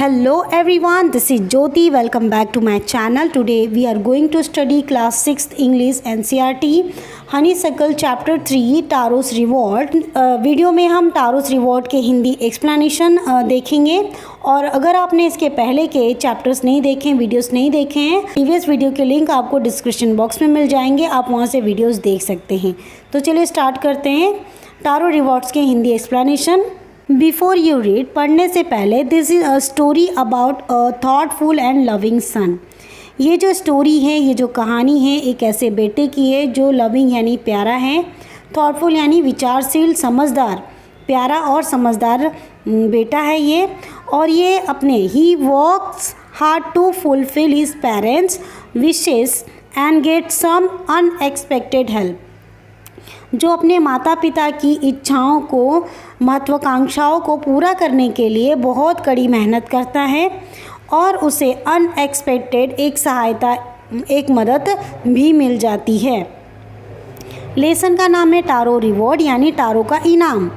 Hello everyone, this is Jyoti. Welcome back to my channel. Today we are going to study class 6th English NCERT Honeysuckle chapter 3 Taro's Reward. Video में हम Taro's Reward के Hindi explanation देखेंगे और अगर आपने इसके पहले के चैप्टर्स नहीं देखे हैं, वीडियोस नहीं देखे हैं, प्रीवियस वीडियो के लिंक आपको डिस्क्रिप्शन बॉक्स में मिल जाएंगे, आप वहां से वीडियोस देख सकते हैं। तो चलिए स्टार्ट करते हैं टारो रिवॉर्ड्स के Hindi explanation. Before you read, पढ़ने से पहले, this is a story about a thoughtful and loving son. ये जो स्टोरी है, ये जो कहानी है, एक ऐसे बेटे की है जो लविंग यानी प्यारा है, थॉटफुल यानी विचारशील, समझदार, प्यारा और समझदार बेटा है ये। और ये अपने ही works hard to fulfil his parents wishes and get some unexpected help. जो अपने माता पिता की इच्छाओं को, महत्वाकांक्षाओं को पूरा करने के लिए बहुत कड़ी मेहनत करता है और उसे अनएक्सपेक्टेड एक सहायता, एक मदद भी मिल जाती है। लेसन का नाम है टारो रिवॉर्ड यानी टारो का इनाम।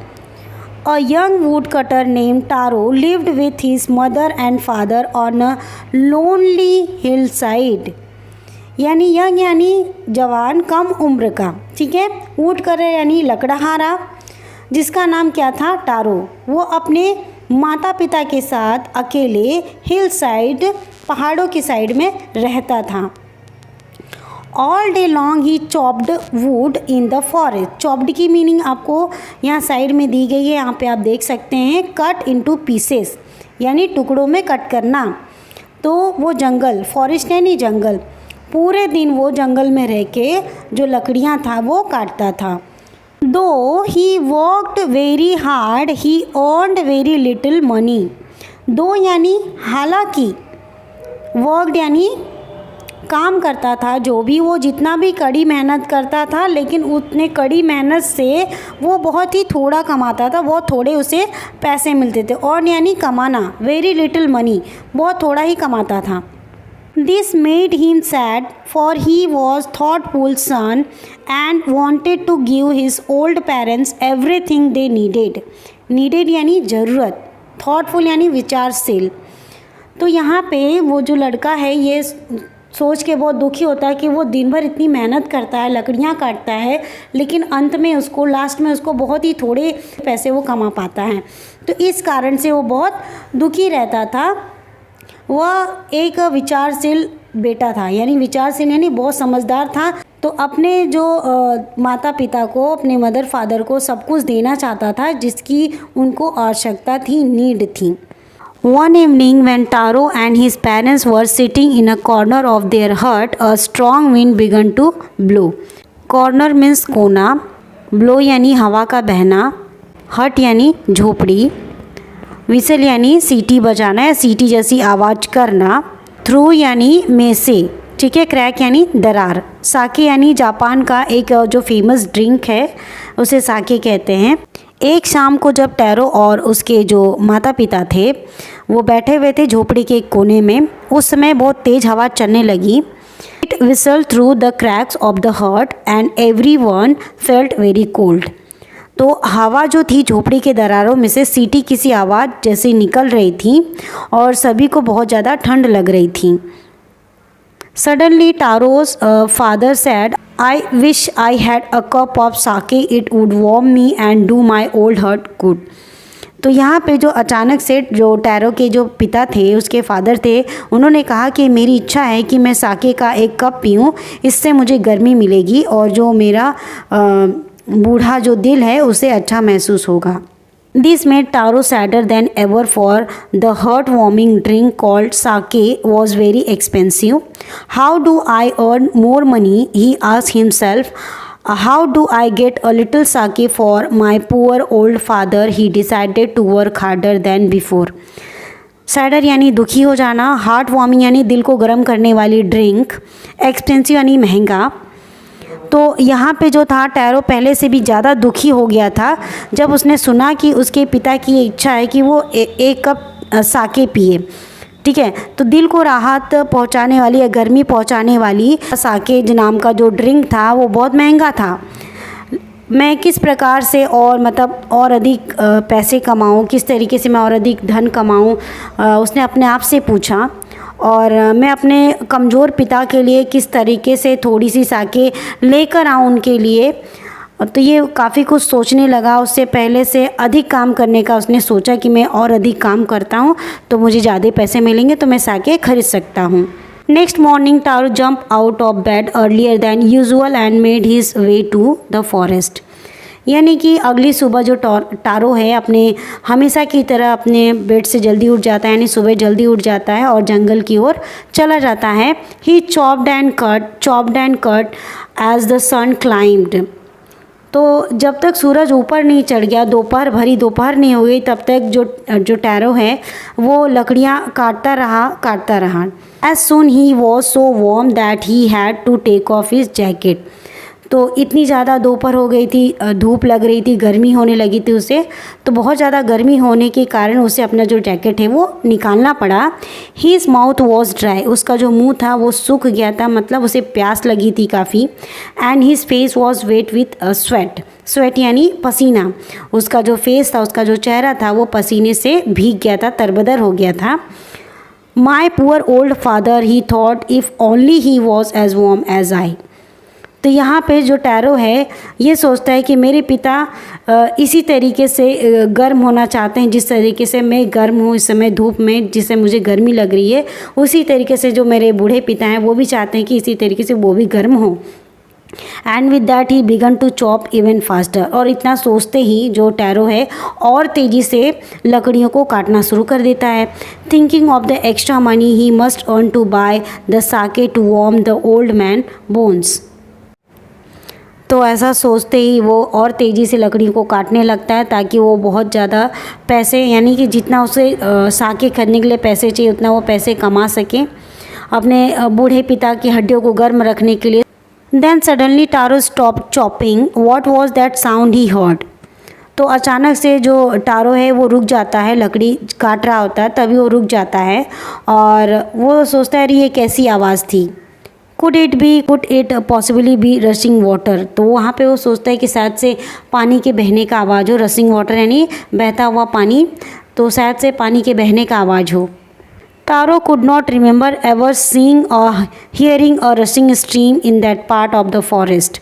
A young wood cutter name Taro lived with his mother and father on a lonely hill side. यानी यंग यानी जवान, कम उम्र का, ठीक है। वुड कटर यानी लकड़हारा, जिसका नाम क्या था, टारो। वो अपने माता पिता के साथ अकेले हिल साइड, पहाड़ों की साइड में रहता था। All day long he chopped would in the forest. Chopped की मीनिंग आपको यहाँ साइड में दी गई है, यहाँ पे आप देख सकते हैं। कट इनटू पीसेस यानी टुकड़ों में कट करना। तो वो जंगल, फॉरेस्ट यानी जंगल, पूरे दिन वो जंगल में रह के जो लकड़ियाँ था वो काटता था। दो he worked very hard he earned very little money. दो यानी हालांकि, वर्कड यानी काम करता था, जो भी वो जितना भी कड़ी मेहनत करता था, लेकिन उतने कड़ी मेहनत से वो बहुत ही थोड़ा कमाता था, बहुत थोड़े उसे पैसे मिलते थे। अर्न यानी कमाना, वेरी लिटिल मनी, बहुत थोड़ा ही कमाता था। This made him sad, for he was thoughtful son and wanted to give his old parents everything they needed. Needed यानी ज़रूरत, thoughtful यानी विचारशील। तो यहाँ पे वो जो लड़का है ये सोच के बहुत दुखी होता है कि वो दिन भर इतनी मेहनत करता है, लकड़ियाँ काटता है, लेकिन अंत में उसको, लास्ट में उसको बहुत ही थोड़े पैसे वो कमा पाता है। तो इस कारण से वो बहुत दुखी रहता था। वह एक विचारशील बेटा था, यानी विचारशील यानी बहुत समझदार था। तो अपने जो माता पिता को, अपने मदर फादर को सब कुछ देना चाहता था जिसकी उनको आवश्यकता थी, नीड थी। One evening when Taro and his parents were sitting in a corner of their hut, a strong wind began to blow. Corner means कोना, blow यानी हवा का बहना, hut यानी झोपड़ी, विसल यानी सीटी बजाना या सीटी जैसी आवाज़ करना, थ्रू यानी में से, ठीक है। क्रैक यानी दरार। साके यानी जापान का एक जो फेमस ड्रिंक है उसे साके कहते हैं। एक शाम को जब टैरो और उसके जो माता पिता थे वो बैठे हुए थे झोपड़ी के एक कोने में, उस समय बहुत तेज़ हवा चलने लगी। It whistle through the cracks of the hut and everyone felt very cold. तो हवा जो थी झोपड़ी के दरारों में से सीटी किसी आवाज़ जैसे निकल रही थी और सभी को बहुत ज़्यादा ठंड लग रही थी। Suddenly Taro's father said, I wish I had a cup of sake, it would warm me and do my old heart good. तो यहाँ पे जो अचानक से जो टैरो के जो पिता थे, उसके फादर थे, उन्होंने कहा कि मेरी इच्छा है कि मैं साके का एक कप पीऊँ, इससे मुझे गर्मी मिलेगी और जो मेरा बूढ़ा जो दिल है उसे अच्छा महसूस होगा। This made Taro sadder than ever, for the heart warming drink called sake was very expensive. How do I earn more money, he asked himself. How do I get a little sake for my poor old father, he decided to work harder than before. Sadder यानी दुखी हो जाना, heart warming यानी दिल को गर्म करने वाली ड्रिंक, एक्सपेंसिव यानी महंगा। तो यहाँ पे जो था टैरो पहले से भी ज़्यादा दुखी हो गया था जब उसने सुना कि उसके पिता की इच्छा है कि वो एक कप साके पिए, ठीक है। तो दिल को राहत पहुँचाने वाली या गर्मी पहुँचाने वाली साके नाम का जो ड्रिंक था वो बहुत महंगा था। मैं किस प्रकार से और मतलब और अधिक पैसे कमाऊं, किस तरीके से मैं और अधिक धन कमाऊं, उसने अपने आप से पूछा। और मैं अपने कमज़ोर पिता के लिए किस तरीके से थोड़ी सी साके लेकर आऊं उनके लिए। तो ये काफ़ी कुछ सोचने लगा। उससे पहले से अधिक काम करने का उसने सोचा कि मैं और अधिक काम करता हूँ तो मुझे ज़्यादा पैसे मिलेंगे तो मैं साके खरीद सकता हूँ। Next morning Taro jump out of bed earlier than usual and made his way to the forest. यानी कि अगली सुबह जो टारो है अपने हमेशा की तरह अपने बेड से जल्दी उठ जाता है, यानी सुबह जल्दी उठ जाता है और जंगल की ओर चला जाता है। He chopped and cut as the sun climbed. तो जब तक सूरज ऊपर नहीं चढ़ गया, दोपहर नहीं हो गई, तब तक जो टैरो है वो लकड़ियाँ काटता रहा। As soon he was so warm that he had to take off his jacket. तो इतनी ज़्यादा दोपहर हो गई थी, धूप लग रही थी, गर्मी होने लगी थी उसे, तो बहुत ज़्यादा गर्मी होने के कारण उसे अपना जो जैकेट है वो निकालना पड़ा। His mouth was dry. उसका जो मुंह था वो सूख गया था, मतलब उसे प्यास लगी थी काफ़ी। And his face was wet with sweat यानी पसीना। उसका जो फेस था, उसका जो चेहरा था वो पसीने से भीग गया था, तरबदर हो गया था। My poor old father he thought if only he was as warm as I. तो यहाँ पे जो टैरो है ये सोचता है कि मेरे पिता इसी तरीके से गर्म होना चाहते हैं जिस तरीके से मैं गर्म हूँ इस समय धूप में, जिससे मुझे गर्मी लग रही है, उसी तरीके से जो मेरे बूढ़े पिता हैं वो भी चाहते हैं कि इसी तरीके से वो भी गर्म हो। And with that he began to chop even faster. और इतना सोचते ही जो टैरो है और तेज़ी से लकड़ियों को काटना शुरू कर देता है। Thinking of the extra money he must earn to buy the sake to warm the old man bones. तो ऐसा सोचते ही वो और तेज़ी से लकड़ी को काटने लगता है ताकि वो बहुत ज़्यादा पैसे, यानी कि जितना उसे साके खरीदने के लिए पैसे चाहिए उतना वो पैसे कमा सके अपने बूढ़े पिता की हड्डियों को गर्म रखने के लिए। Then suddenly Taro stop chopping. What was that sound he heard. तो अचानक से जो टारो है वो रुक जाता है, लकड़ी काट रहा होता है तभी वो रुक जाता है और वो सोचता है ये कैसी आवाज़ थी। Could it possibly be rushing water. तो वहाँ पे वो सोचता है कि शायद से पानी के बहने का आवाज़ हो। रशिंग वाटर यानी बहता हुआ पानी, तो शायद से पानी के बहने का आवाज़ हो। Taro could not remember ever seeing और hearing a rushing stream in that part of the forest.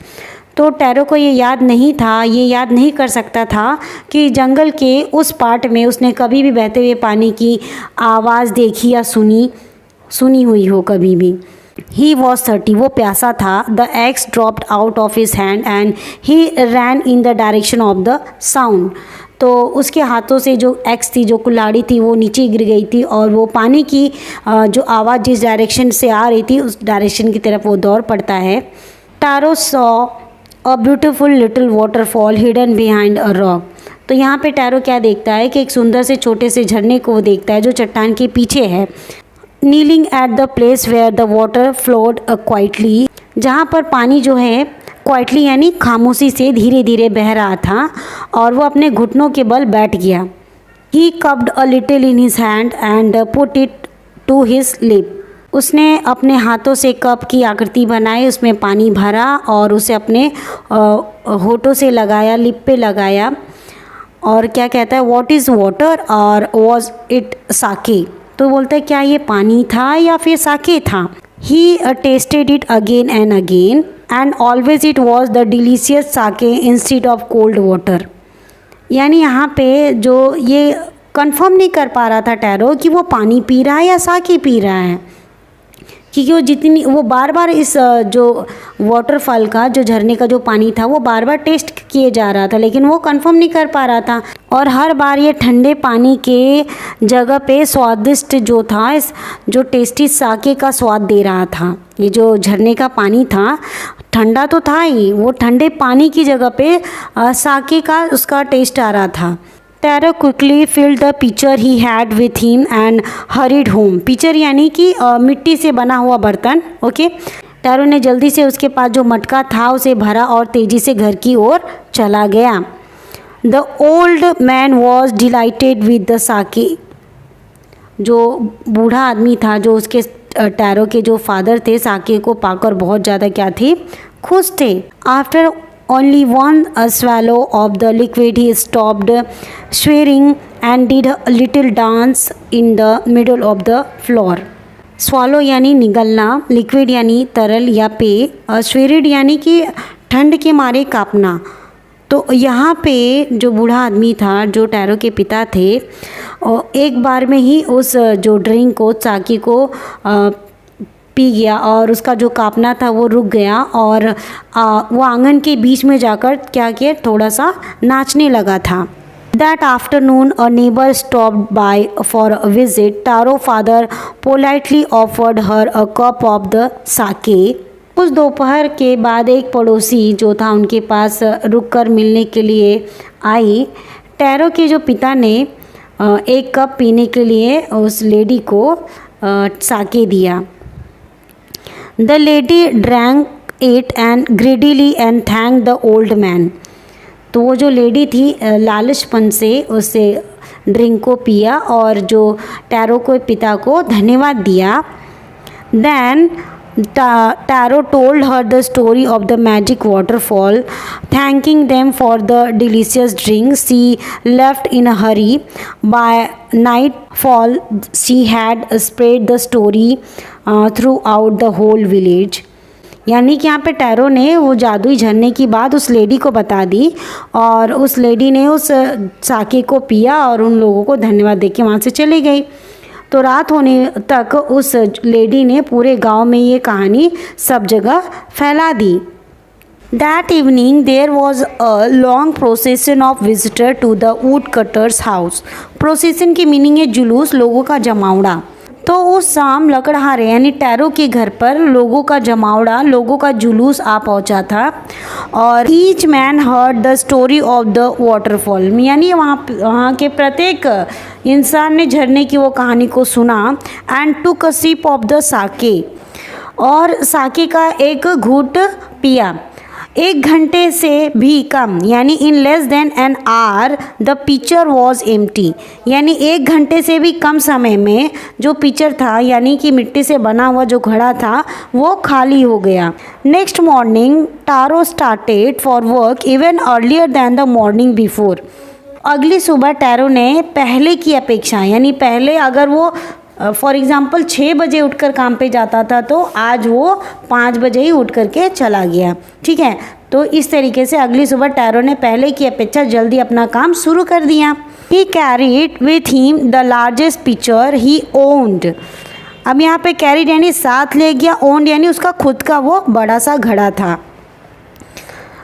तो टैरो को ये याद नहीं कर सकता था कि जंगल के उस पार्ट में उसने कभी भी बहते हुए पानी की आवाज़ देखी या सुनी हुई हो कभी भी। He was thirsty, वो प्यासा था। The axe dropped out of his hand and he ran in the direction of the sound। तो उसके हाथों से जो एक्स थी, जो कुल्हाड़ी थी, वो नीचे गिर गई थी और वो पानी की जो आवाज़ जिस डायरेक्शन से आ रही थी उस डायरेक्शन की तरफ वो दौड़ पड़ता है। Taro saw a beautiful little waterfall hidden behind a rock. तो यहाँ पे टैरो क्या देखता है कि एक सुंदर से छोटे से झरने को वो देखता है जो चट्टान के पीछे है। Kneeling at the place where the water flowed quietly. जहाँ पर पानी जो है क्वाइटली यानी खामोशी से धीरे धीरे बह रहा था और वो अपने घुटनों के बल बैठ गया। He cupped a little in his hand and put it to his lip. उसने अपने हाथों से कप की आकृति बनाई, उसमें पानी भरा और उसे अपने होठों से लगाया, लिप पे लगाया। और क्या कहता है, व्हाट इज़ वाटर और वॉज इट साके। तो बोलते हैं क्या ये पानी था या फिर साके था। He tasted it again and always it was the delicious sake instead of cold water. यानी यहाँ पे जो ये कंफर्म नहीं कर पा रहा था टैरो कि वो पानी पी रहा है या साके पी रहा है, क्योंकि वो बार बार इस जो वाटरफॉल का, जो झरने का जो पानी था वो बार बार टेस्ट किए जा रहा था, लेकिन वो कंफर्म नहीं कर पा रहा था। और हर बार ये ठंडे पानी के जगह पे स्वादिष्ट जो था, इस जो टेस्टी साके का स्वाद दे रहा था। ये जो झरने का पानी था ठंडा तो था ही, वो ठंडे पानी की जगह पे साके का उसका टेस्ट आ रहा था। Taro quickly filled the pitcher he had with him and hurried home. Pitcher यानी कि मिट्टी से बना हुआ बर्तन। ओके, टैरो ने जल्दी से उसके पास जो मटका था उसे भरा और तेज़ी से घर की ओर चला गया। The old man was delighted with the sake. जो बूढ़ा आदमी था, जो उसके टैरो के जो फादर थे, साके को पाकर बहुत ज़्यादा क्या थे, खुश थे। After only one swallow of the liquid, he stopped swearing and did a little dance in the middle of the floor. swallow यानी निगलना, लिक्विड यानी तरल या पेय, स्वेरिड यानी कि ठंड के मारे कांपना। तो यहाँ पे जो बूढ़ा आदमी था, जो टैरो के पिता थे, एक बार में ही उस जो ड्रिंक को, साकी को पी गया और उसका जो कांपना था वो रुक गया और वो आंगन के बीच में जाकर क्या किया, थोड़ा सा नाचने लगा था। That afternoon, a neighbor stopped by for a visit. Taro father politely offered her a cup of the sake. उस दोपहर के बाद एक पड़ोसी जो था उनके पास रुककर मिलने के लिए आई। टैरो के जो पिता ने एक कप पीने के लिए उस लेडी को साके दिया। The lady drank it and greedily and thanked the old man. तो वो जो लेडी थी लालचपन से उसे ड्रिंक को पिया और जो टैरो के पिता को धन्यवाद दिया। Then Taro told her the story of the magic waterfall, thanking them for the delicious drink. She left in a hurry. By night fall she had spread the story throughout the whole village. यानी कि यहाँ पे tarot ने वो जादुई झरने की बात उस लेडी को बता दी और उस लेडी ने उस साके को पिया और उन लोगों को धन्यवाद देके वहाँ से चली गई। तो रात होने तक उस लेडी ने पूरे गांव में ये कहानी सब जगह फैला दी। That evening there was a long procession of visitor to the woodcutter's house. Procession की मीनिंग है जुलूस, लोगों का जमावड़ा। तो उस शाम लकड़हारे यानी टैरो के घर पर लोगों का जमावड़ा, लोगों का जुलूस आ पहुंचा था और each man heard the story of the waterfall, यानी वहाँ के प्रत्येक इंसान ने झरने की वो कहानी को सुना। And took a sip of the sake, और साके का एक घूंट पिया। 1 घंटे से भी कम यानी in less than an hour the pitcher was empty, यानी 1 घंटे से भी कम समय में जो पिचर था यानी कि मिट्टी से बना हुआ जो घड़ा था वो खाली हो गया। Next morning Taro started for work even earlier than the morning before. अगली सुबह टैरो ने पहले की अपेक्षा, यानी पहले अगर वो फॉर एग्ज़ाम्पल 6 बजे उठकर काम पे जाता था तो आज वो 5 बजे ही उठ करके चला गया। ठीक है, तो इस तरीके से अगली सुबह टैरो ने पहले की अपेक्षा जल्दी अपना काम शुरू कर दिया। He carried with him the largest pitcher he owned. अब यहाँ पे कैरीड यानी साथ ले गया, ओन्ड यानी उसका खुद का वो बड़ा सा घड़ा था।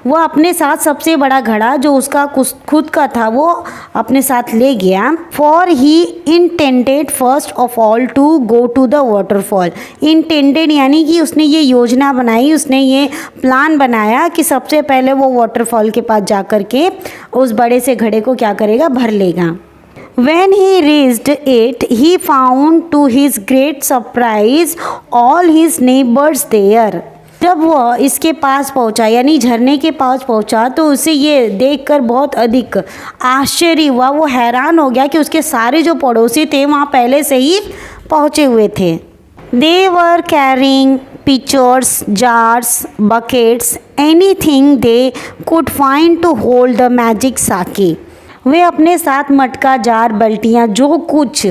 वो अपने साथ सबसे बड़ा घड़ा जो उसका खुद का था वो अपने साथ ले गया। For he intended first of all to go to the waterfall. Intended यानी कि उसने ये योजना बनाई, उसने ये प्लान बनाया कि सबसे पहले वो वाटरफॉल के पास जा कर के उस बड़े से घड़े को क्या करेगा, भर लेगा। When he reached it, he found to his great surprise all his neighbors there. जब वह इसके पास पहुंचा यानी झरने के पास पहुंचा तो उसे ये देखकर बहुत अधिक आश्चर्य हुआ। वो हैरान हो गया कि उसके सारे जो पड़ोसी थे वहाँ पहले से ही पहुँचे हुए थे। They were carrying pitchers, jars, buckets, anything they could find to hold the magic sake. वे अपने साथ मटका, जार, बाल्टियाँ, जो कुछ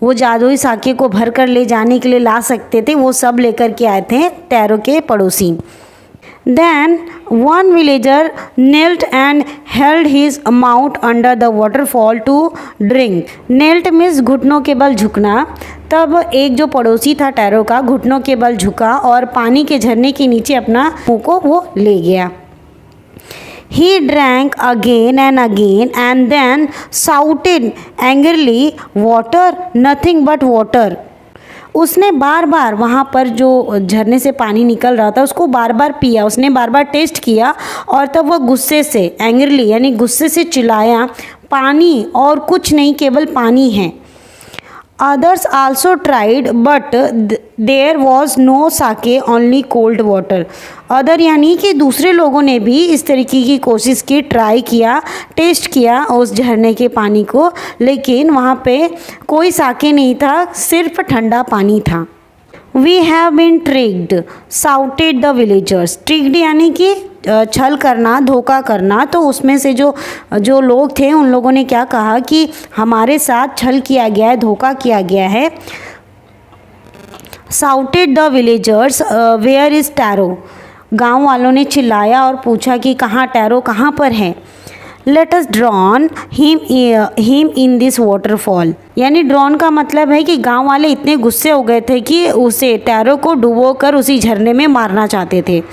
वो जादुई साके को भर कर ले जाने के लिए ला सकते थे वो सब लेकर के आए थे टैरो के पड़ोसी। Then one villager knelt and held his mouth under the waterfall to drink. Knelt means घुटनों के बल झुकना। तब एक जो पड़ोसी था टैरो का घुटनों के बल झुका और पानी के झरने के नीचे अपना मुँह को वो ले गया। He drank again and again and then shouted angrily, "Water, nothing but water." उसने बार बार वहाँ पर जो झरने से पानी निकल रहा था उसको बार बार पिया, उसने बार बार टेस्ट किया और तब वह गुस्से से, एंग्रली यानी गुस्से से चिल्लाया, पानी और कुछ नहीं, केवल पानी है। Others also tried but there was no sake, only cold water. Other यानी कि दूसरे लोगों ने भी इस तरीके की कोशिश की, ट्राई किया, टेस्ट किया उस झरने के पानी को, लेकिन वहाँ पे कोई साके नहीं था, सिर्फ ठंडा पानी था। We have been tricked, shouted the villagers. Tricked यानी कि छल करना, धोखा करना। तो उसमें से जो लोग थे उन लोगों ने क्या कहा कि हमारे साथ छल किया गया है, धोखा किया गया है। Shouted the villagers, where is tarot? गांव वालों ने चिल्लाया और पूछा कि कहाँ टैरो, कहाँ पर है। Let us drawn him in this waterfall, यानी ड्रॉन का मतलब है कि गांव वाले इतने गुस्से हो गए थे कि उसे टैरो को डुबो कर उसी झरने में मारना चाहते थे।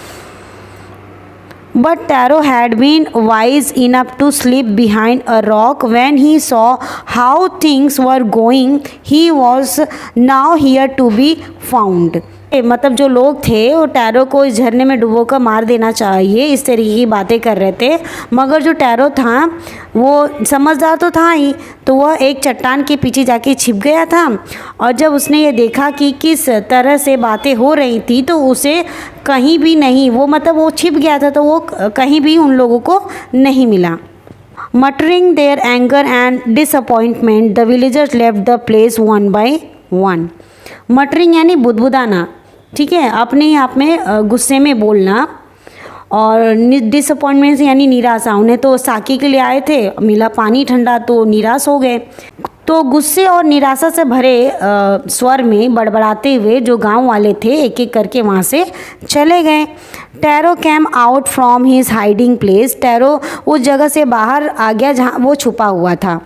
But Taro had been wise enough to slip behind a rock when he saw how things were going. He was now here to be found. मतलब जो लोग थे वो टैरो को इस झरने में डुबो कर मार देना चाहिए, इस तरीके की बातें कर रहे थे। मगर जो टैरो था वो समझदार तो था ही, तो वह एक चट्टान के पीछे जाके छिप गया था। और जब उसने ये देखा कि किस तरह से बातें हो रही थी तो उसे कहीं भी नहीं, वो मतलब वो छिप गया था तो वो कहीं भी उन लोगों को नहीं मिला। Muttering their anger and disappointment, the villagers left the place one by one. Muttering यानी बुदबुदाना, ठीक है, अपने आप में गुस्से में बोलना। और डिसअपॉइंटमेंट यानी निराशा, उन्हें तो साकी के लिए आए थे, मिला पानी ठंडा तो निराश हो गए। तो गुस्से और निराशा से भरे स्वर में बड़बड़ाते हुए जो गांव वाले थे एक एक करके वहाँ से चले गए। Taro came out from his hiding place, Taro उस जगह से बाहर आ गया जहाँ वो छुपा हुआ था।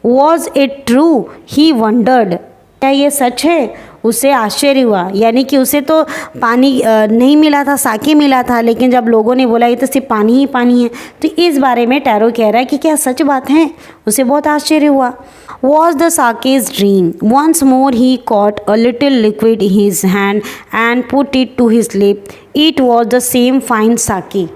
Was it true, he wondered, क्या ये सच है? उसे आश्चर्य हुआ, यानी कि उसे तो पानी नहीं मिला था, साकी मिला था, लेकिन जब लोगों ने बोला ये तो सिर्फ पानी ही पानी है, तो इस बारे में टैरो कह रहा है कि क्या सच बात है? उसे बहुत आश्चर्य हुआ। Was the sake's dream, once more he caught a little liquid in his hand and put it to his lip, it was the same fine sake.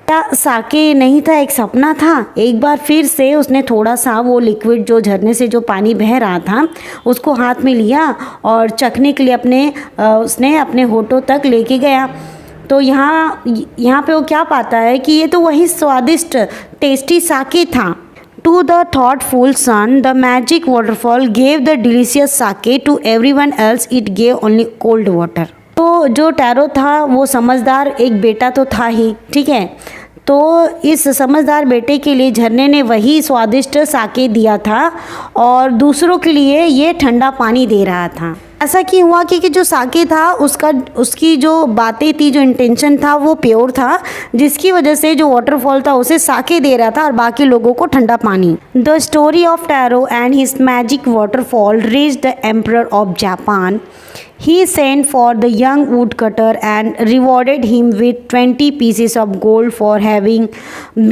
क्या साके नहीं था, एक सपना था? एक बार फिर से उसने थोड़ा सा वो लिक्विड जो झरने से जो पानी बह रहा था उसको हाथ में लिया और चखने के लिए उसने अपने होठों तक लेके गया। तो यहाँ पे वो क्या पाता है कि ये तो वही स्वादिष्ट टेस्टी साके था। To the thoughtful son, the magic waterfall gave the delicious sake. To everyone else, it gave only cold water. तो जो टैरो था वो समझदार एक बेटा तो था ही, ठीक है, तो इस समझदार बेटे के लिए झरने ने वही स्वादिष्ट साके दिया था और दूसरों के लिए ये ठंडा पानी दे रहा था। ऐसा क्यों हुआ? क्योंकि जो साके था उसकी जो बातें थी, जो इंटेंशन था वो प्योर था, जिसकी वजह से जो वाटरफॉल था उसे साके दे रहा था और बाकी लोगों को ठंडा पानी। The story of tarot and his magic waterfall reached the emperor of Japan. He sent for the young woodcutter and rewarded him with 20 pieces of gold for having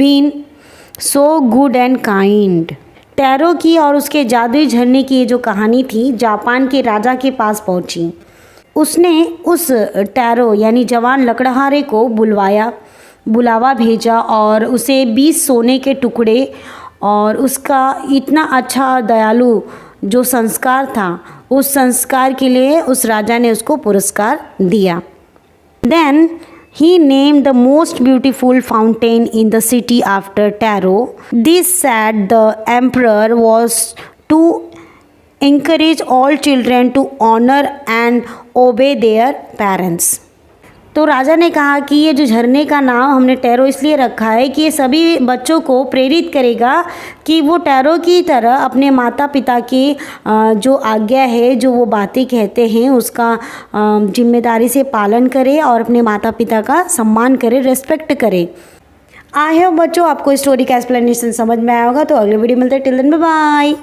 been so good and kind. Tarot की और उसके जादुई झरने की ये जो कहानी थी जापान के राजा के पास पहुंची। उसने उस टैरो यानी जवान लकड़हारे को बुलावा भेजा और उसे 20 सोने के टुकड़े और उसका इतना अच्छा दयालु जो संस्कार था उस संस्कार के लिए उस राजा ने उसको पुरस्कार दिया। Then he named the most beautiful fountain in the city after Taro. This said the emperor was to encourage all children to honor and obey their parents. तो राजा ने कहा कि ये जो झरने का नाम हमने टैरो इसलिए रखा है कि ये सभी बच्चों को प्रेरित करेगा कि वो टैरो की तरह अपने माता पिता की जो आज्ञा है, जो वो बातें कहते हैं उसका जिम्मेदारी से पालन करे और अपने माता पिता का सम्मान करे, रेस्पेक्ट करे। आई होप बच्चों आपको स्टोरी का एक्सप्लेनेशन समझ में आया होगा। तो अगले वीडियो मिलते हैं, टिल देन बाय बाय।